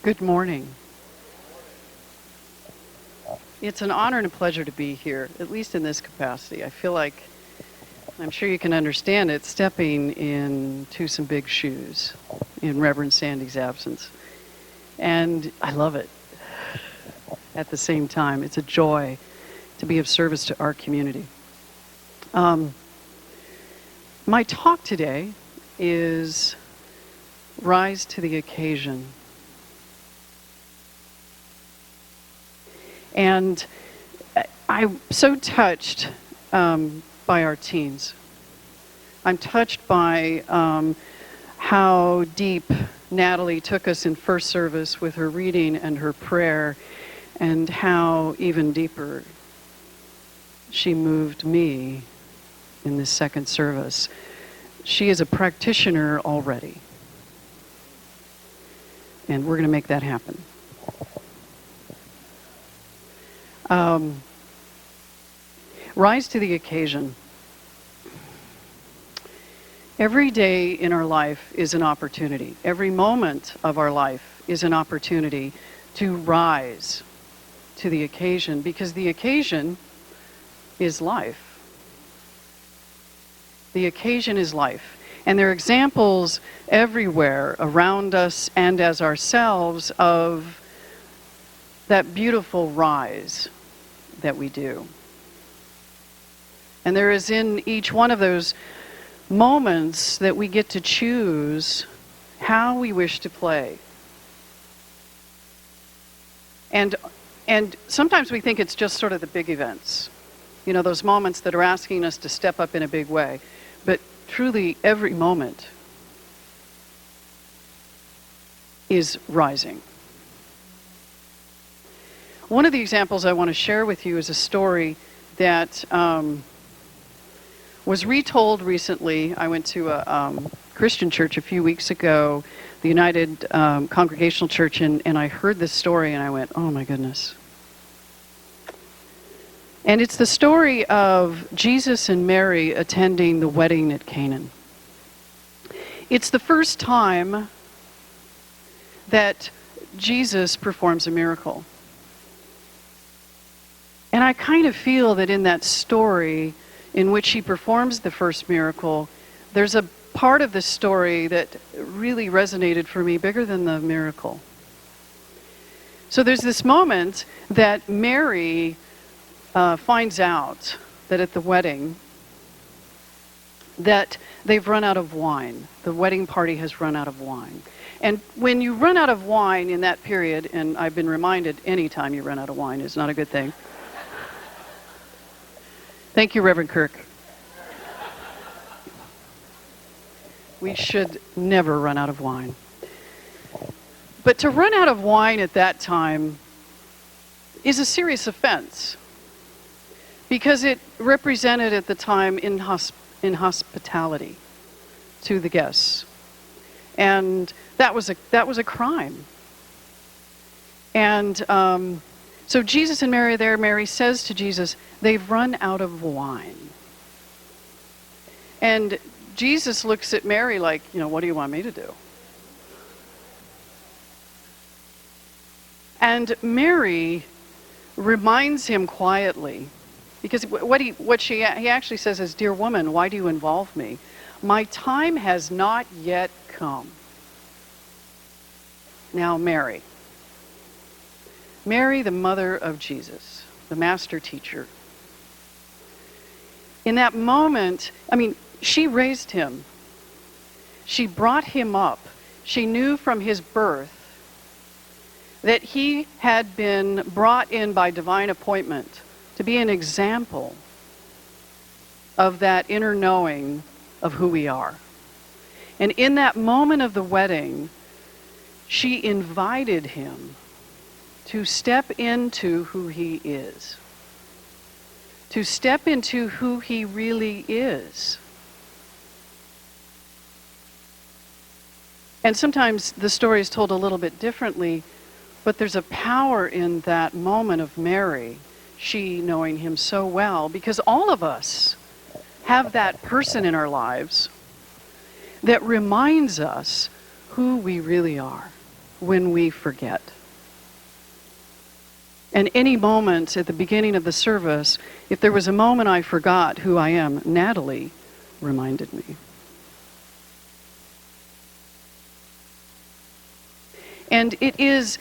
Good morning. It's an honor and a pleasure to be here, at least in this capacity. I feel like, I'm sure you can understand it, stepping into some big shoes in Reverend Sandy's absence. And I love it. At the same time, it's a joy to be of service to our community. My talk today is Rise to the Occasion. And I'm so touched by our teens. I'm touched by how deep Natalie took us in first service with her reading and her prayer, and how even deeper she moved me in this second service. She is a practitioner already, and we're going to make that happen. Rise to the occasion. Every day in our life is an opportunity. Every moment of our life is an opportunity to rise to the occasion, because the occasion is life. The occasion is life. And there are examples everywhere around us and as ourselves of that beautiful rise that we do. And there is in each one of those moments that we get to choose how we wish to play. And sometimes we think it's just sort of the big events, you know, those moments that are asking us to step up in a big way. But truly, every moment is rising. One of the examples I want to share with you is a story that was retold recently. I went to a Christian church a few weeks ago, the United Congregational Church, and I heard this story and I went, oh my goodness. And it's the story of Jesus and Mary attending the wedding at Canaan. It's the first time that Jesus performs a miracle. And I kind of feel that in that story in which he performs the first miracle, there's a part of the story that really resonated for me bigger than the miracle. So there's this moment that Mary finds out that at the wedding that they've run out of wine. The wedding party has run out of wine. And when you run out of wine in that period, and I've been reminded anytime you run out of wine is not a good thing. Thank you, Reverend Kirk. We should never run out of wine. But to run out of wine at that time is a serious offense, because it represented at the time inhospitality to the guests. And that was a crime. And so Jesus and Mary are there. Mary says to Jesus, they've run out of wine. And Jesus looks at Mary like, you know, what do you want me to do? And Mary reminds him quietly, because he actually says is, dear woman, why do you involve me? My time has not yet come. Now Mary, the mother of Jesus, the master teacher. In that moment, she raised him. She brought him up. She knew from his birth that he had been brought in by divine appointment to be an example of that inner knowing of who we are. And in that moment of the wedding, she invited him to step into who he is, to step into who he really is. And sometimes the story is told a little bit differently, but there's a power in that moment of Mary, she knowing him so well, because all of us have that person in our lives that reminds us who we really are. when we forget. And any moment at the beginning of the service, if there was a moment I forgot who I am, Natalie reminded me. And it is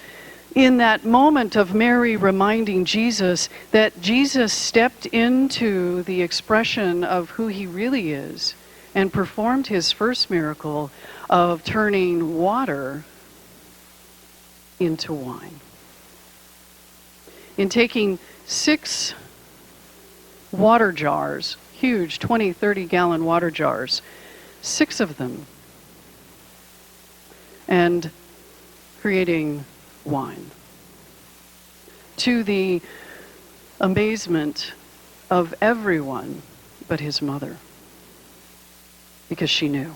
in that moment of Mary reminding Jesus that Jesus stepped into the expression of who he really is and performed his first miracle of turning water into wine. In taking 6 water jars, huge 20, 30-gallon water jars, 6 of them, and creating wine, to the amazement of everyone but his mother, because she knew.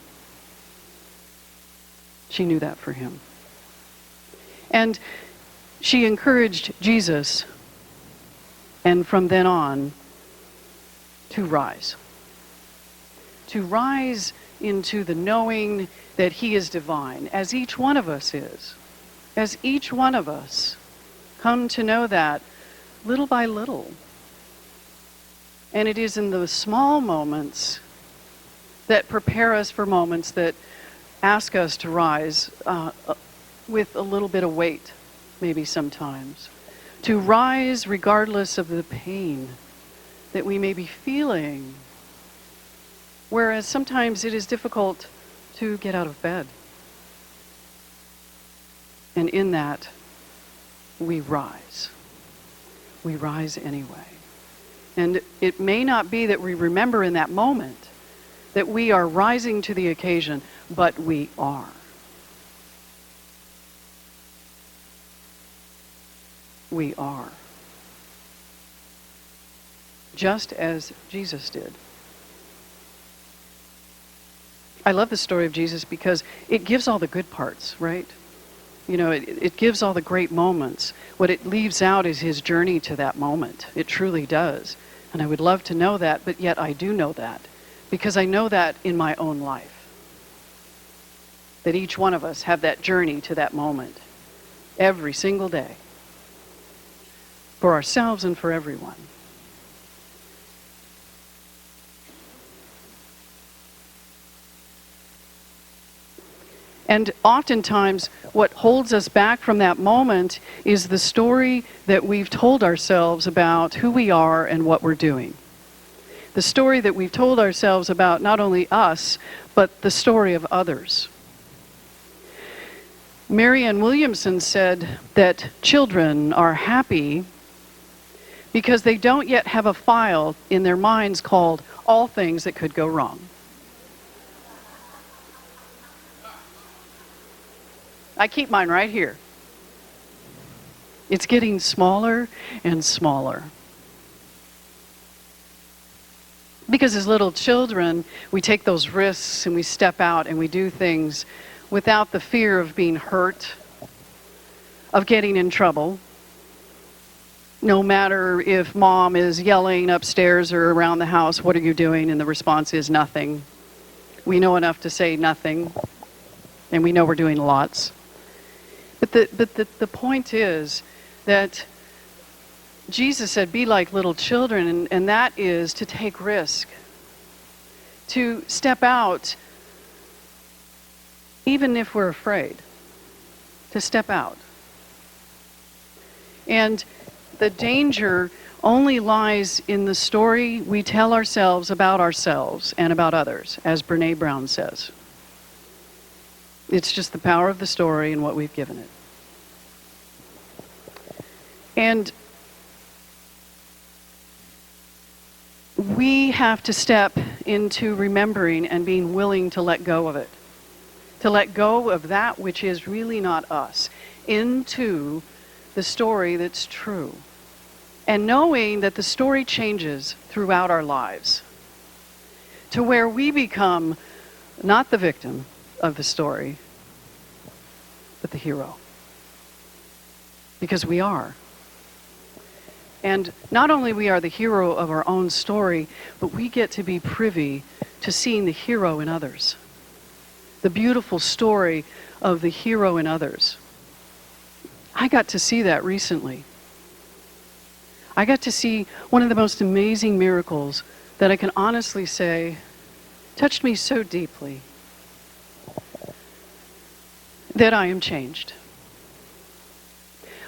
She knew that for him. And she encouraged Jesus, and from then on, to rise. To rise into the knowing that he is divine, as each one of us is. As each one of us come to know that little by little. And it is in those small moments that prepare us for moments that ask us to rise with a little bit of weight, maybe sometimes. To rise regardless of the pain that we may be feeling. Whereas sometimes it is difficult to get out of bed. And in that, we rise. We rise anyway. And it may not be that we remember in that moment that we are rising to the occasion, but we are. We are. Just as Jesus did. I love the story of Jesus because it gives all the good parts, right? You know, it gives all the great moments. What it leaves out is his journey to that moment. It truly does. And I would love to know that, but yet I do know that. Because I know that in my own life. That each one of us have that journey to that moment. Every single day. For ourselves and for everyone. And oftentimes, what holds us back from that moment is the story that we've told ourselves about who we are and what we're doing. The story that we've told ourselves about not only us, but the story of others. Marianne Williamson said that children are happy because they don't yet have a file in their minds called all things that could go wrong. I keep mine right here. It's getting smaller and smaller. Because as little children, we take those risks and we step out and we do things without the fear of being hurt, of getting in trouble. No matter if mom is yelling upstairs or around the house, what are you doing? And the response is nothing. We know enough to say nothing. And we know we're doing lots. But the point is that Jesus said, be like little children, and that is to take risk. To step out, even if we're afraid. To step out. And the danger only lies in the story we tell ourselves and about others, as Brene Brown says. It's just the power of the story and what we've given it. And we have to step into remembering and being willing to let go of it. To let go of that which is really not us. Into the story that's true. And knowing that the story changes throughout our lives. To where we become not the victim of the story, but the hero. Because we are. And not only we are the hero of our own story, but we get to be privy to seeing the hero in others. The beautiful story of the hero in others. I got to see that recently. I got to see one of the most amazing miracles that I can honestly say touched me so deeply that I am changed.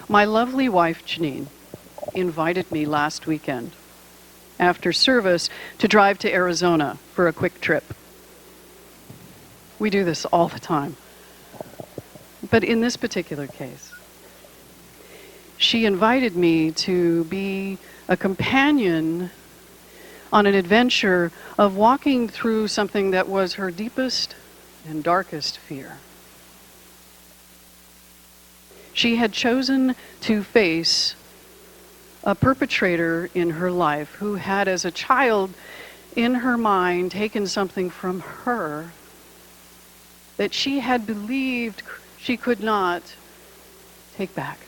My lovely wife, Janine, invited me last weekend after service to drive to Arizona for a quick trip. We do this all the time. But in this particular case, she invited me to be a companion on an adventure of walking through something that was her deepest and darkest fear. She had chosen to face a perpetrator in her life who had, as a child, in her mind, taken something from her that she had believed she could not take back.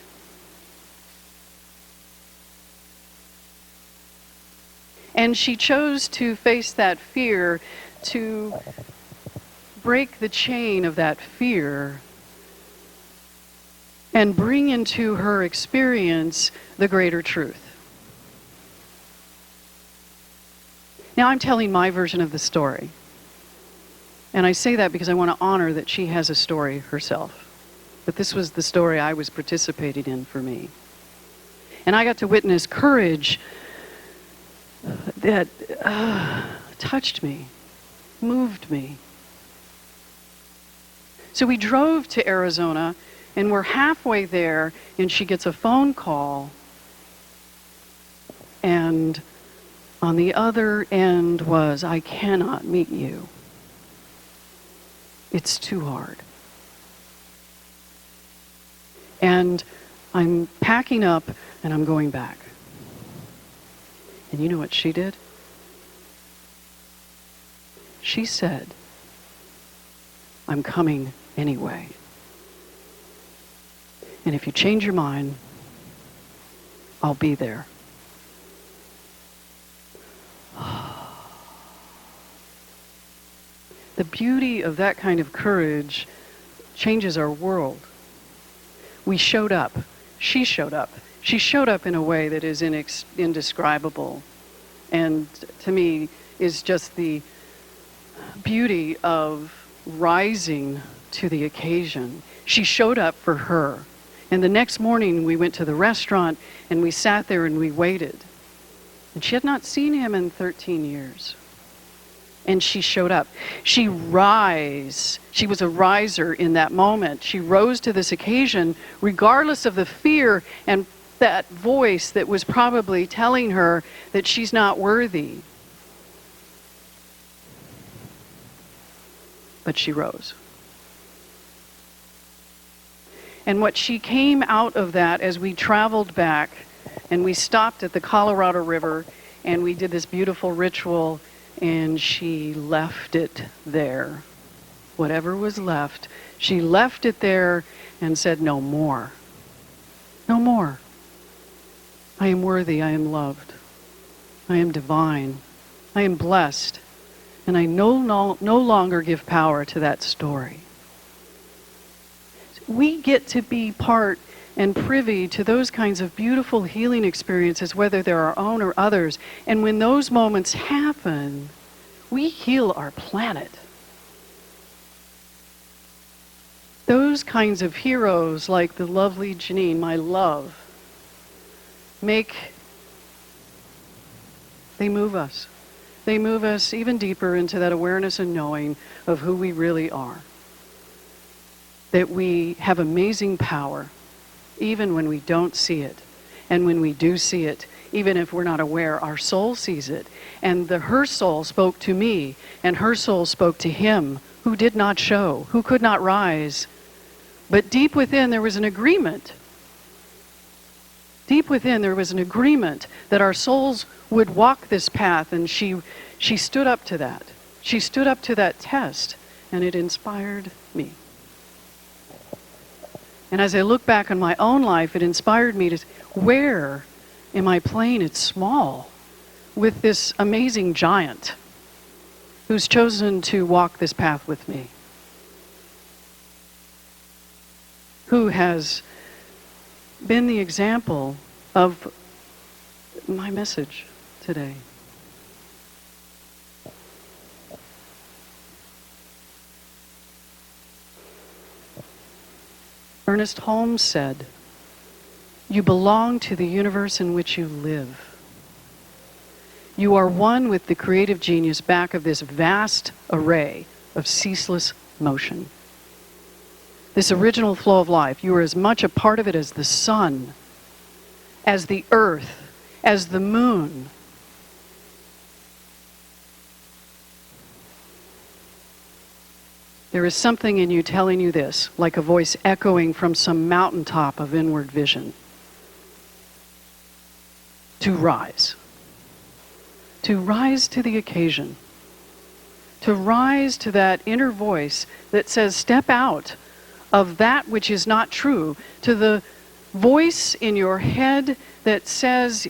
And she chose to face that fear, to break the chain of that fear and bring into her experience the greater truth. Now I'm telling my version of the story. And I say that because I want to honor that she has a story herself. But this was the story I was participating in for me. And I got to witness courage that touched me, moved me. So we drove to Arizona, and we're halfway there, and she gets a phone call, and on the other end was, "I cannot meet you. It's too hard." And I'm packing up, and I'm going back. And you know what she did? She said, "I'm coming anyway. And if you change your mind, I'll be there." The beauty of that kind of courage changes our world. We showed up. She showed up. She showed up in a way that is indescribable, and to me is just the beauty of rising to the occasion. She showed up for her. And the next morning we went to the restaurant and we sat there and we waited. And she had not seen him in 13 years. And she showed up. She was a riser in that moment. She rose to this occasion regardless of the fear and that voice that was probably telling her that she's not worthy. But she rose. And what she came out of that as we traveled back, and we stopped at the Colorado River, and we did this beautiful ritual, and she left it there. Whatever was left, she left it there and said, "No more. No more. I am worthy. I am loved. I am divine. I am blessed. And I no longer give power to that story." We get to be part and privy to those kinds of beautiful healing experiences, whether they're our own or others. And when those moments happen, we heal our planet. Those kinds of heroes, like the lovely Janine, my love, they move us. They move us even deeper into that awareness and knowing of who we really are. That we have amazing power, even when we don't see it. And when we do see it, even if we're not aware, our soul sees it. And her soul spoke to me, and her soul spoke to him, who did not show, who could not rise. But deep within, there was an agreement. Deep within, there was an agreement that our souls would walk this path, and she stood up to that. She stood up to that test, and it inspired me. And as I look back on my own life, it inspired me to, where am I playing it small with this amazing giant who's chosen to walk this path with me? Who has been the example of my message today. Ernest Holmes said, "You belong to the universe in which you live. You are one with the creative genius back of this vast array of ceaseless motion. This original flow of life, you are as much a part of it as the sun, as the earth, as the moon." There is something in you telling you this, like a voice echoing from some mountaintop of inward vision. To rise. To rise to the occasion. To rise to that inner voice that says, step out of that which is not true, to the voice in your head that says,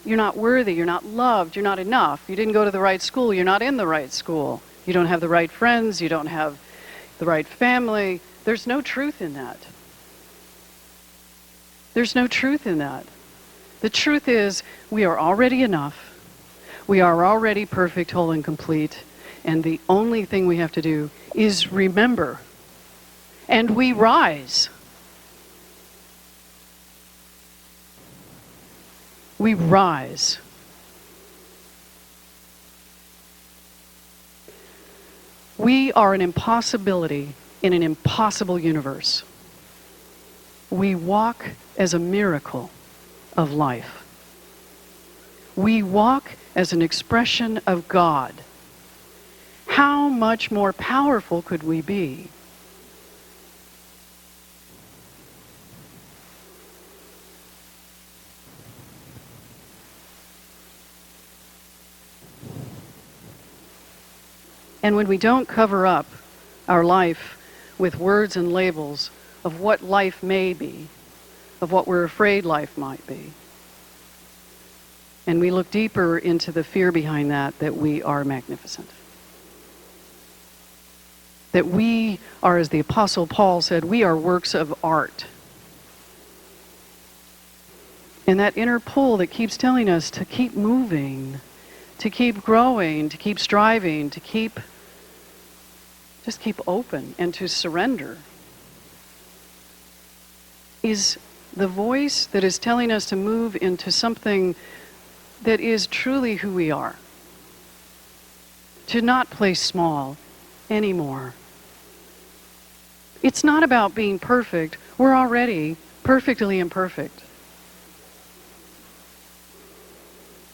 you're not worthy, you're not loved, you're not enough, you didn't go to the right school, you're not in the right school. You don't have the right friends, you don't have the right family. There's no truth in that. There's no truth in that. The truth is, we are already enough. We are already perfect, whole, and complete. And the only thing we have to do is remember. And we rise. We rise. We are an impossibility in an impossible universe. We walk as a miracle of life. We walk as an expression of God. How much more powerful could we be? And when we don't cover up our life with words and labels of what life may be, of what we're afraid life might be, and we look deeper into the fear behind that, that we are magnificent. That we are, as the Apostle Paul said, we are works of art. And that inner pull that keeps telling us to keep moving, to keep growing, to keep striving, to just keep open and to surrender, is the voice that is telling us to move into something that is truly who we are. To not play small anymore. It's not about being perfect. We're already perfectly imperfect.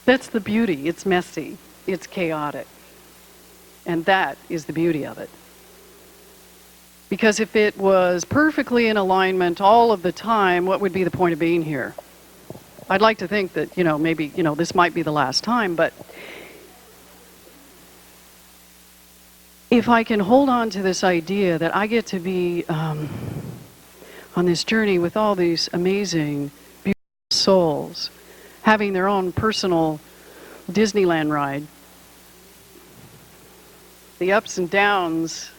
That's the beauty. It's messy. It's chaotic. And that is the beauty of it. Because if it was perfectly in alignment all of the time, what would be the point of being here? I'd like to think that, maybe, this might be the last time, but if I can hold on to this idea that I get to be on this journey with all these amazing, beautiful souls, having their own personal Disneyland ride, the ups and downs,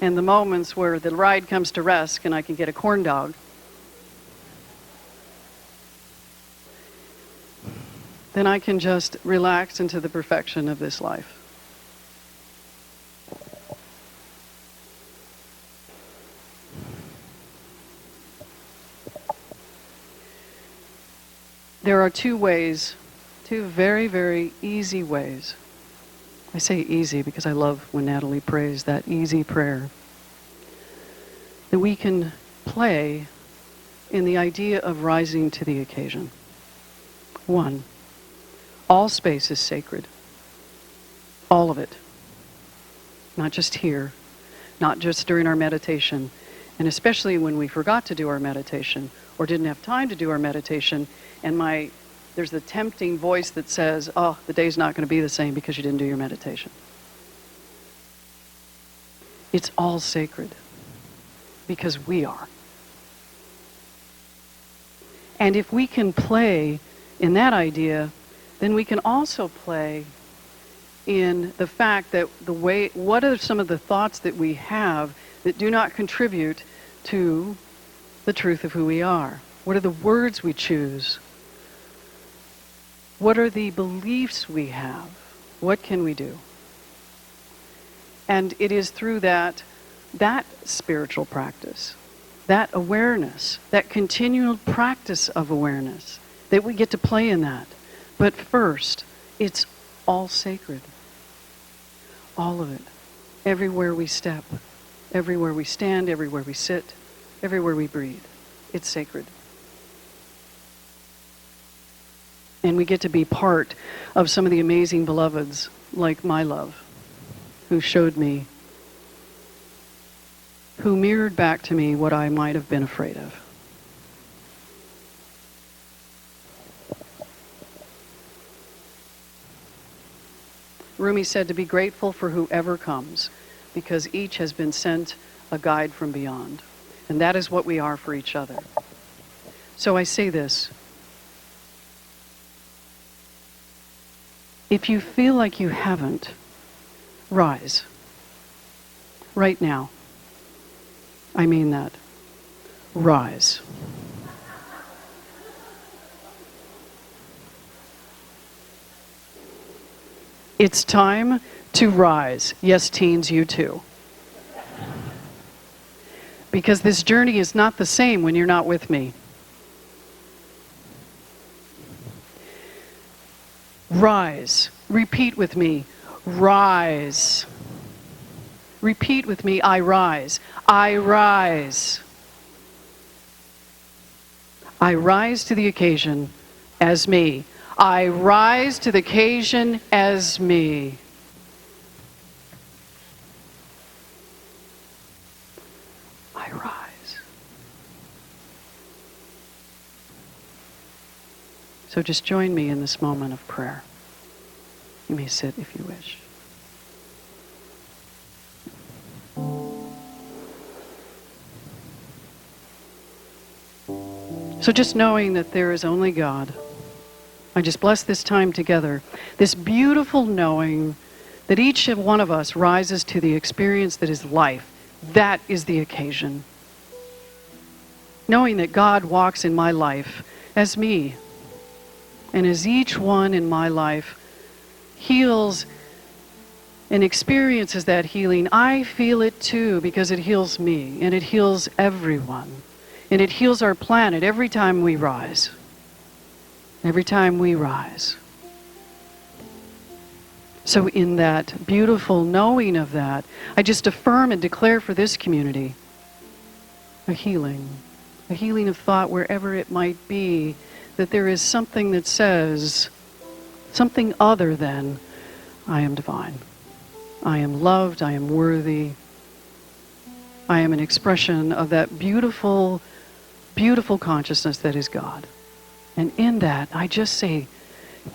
and the moments where the ride comes to rest and I can get a corn dog, then I can just relax into the perfection of this life. There are two ways, two very, very easy ways. I say easy because I love when Natalie prays that easy prayer, that we can play in the idea of rising to the occasion. One, all space is sacred. All of it. Not just here, not just during our meditation, and especially when we forgot to do our meditation or didn't have time to do our meditation, and there's the tempting voice that says, oh, the day's not going to be the same because you didn't do your meditation. It's all sacred because we are. And if we can play in that idea, then we can also play in the fact that what are some of the thoughts that we have that do not contribute to the truth of who we are? What are the words we choose? What are the beliefs we have? What can we do? And it is through that spiritual practice, that awareness, that continual practice of awareness, that we get to play in that. But first, it's all sacred. All of it. Everywhere we step, everywhere we stand, everywhere we sit, everywhere we breathe. It's sacred. And we get to be part of some of the amazing beloveds, like my love, who showed me, who mirrored back to me what I might have been afraid of. Rumi said to be grateful for whoever comes, because each has been sent a guide from beyond. And that is what we are for each other. So I say this. If you feel like you haven't, rise. Right now. I mean that. Rise. It's time to rise. Yes, teens, you too. Because this journey is not the same when you're not with me. Rise. Repeat with me. Rise. Repeat with me. I rise. I rise. I rise to the occasion as me. I rise to the occasion as me. I rise. So just join me in this moment of prayer. You may sit if you wish. So just knowing that there is only God, I just bless this time together, this beautiful knowing that each one of us rises to the experience that is life. That is the occasion. Knowing that God walks in my life as me, and as each one in my life heals and experiences that healing, I feel it too, because it heals me, and it heals everyone. And it heals our planet every time we rise. Every time we rise. So in that beautiful knowing of that, I just affirm and declare for this community a healing of thought wherever it might be, that there is something that says, something other than, I am divine. I am loved, I am worthy. I am an expression of that beautiful, beautiful consciousness that is God. And in that, I just say,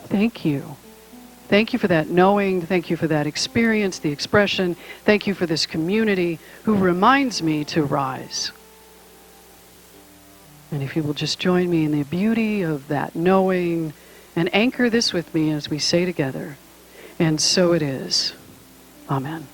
thank you. Thank you for that knowing. Thank you for that experience, the expression. Thank you for this community who reminds me to rise. And if you will just join me in the beauty of that knowing and anchor this with me as we say together, and so it is. Amen.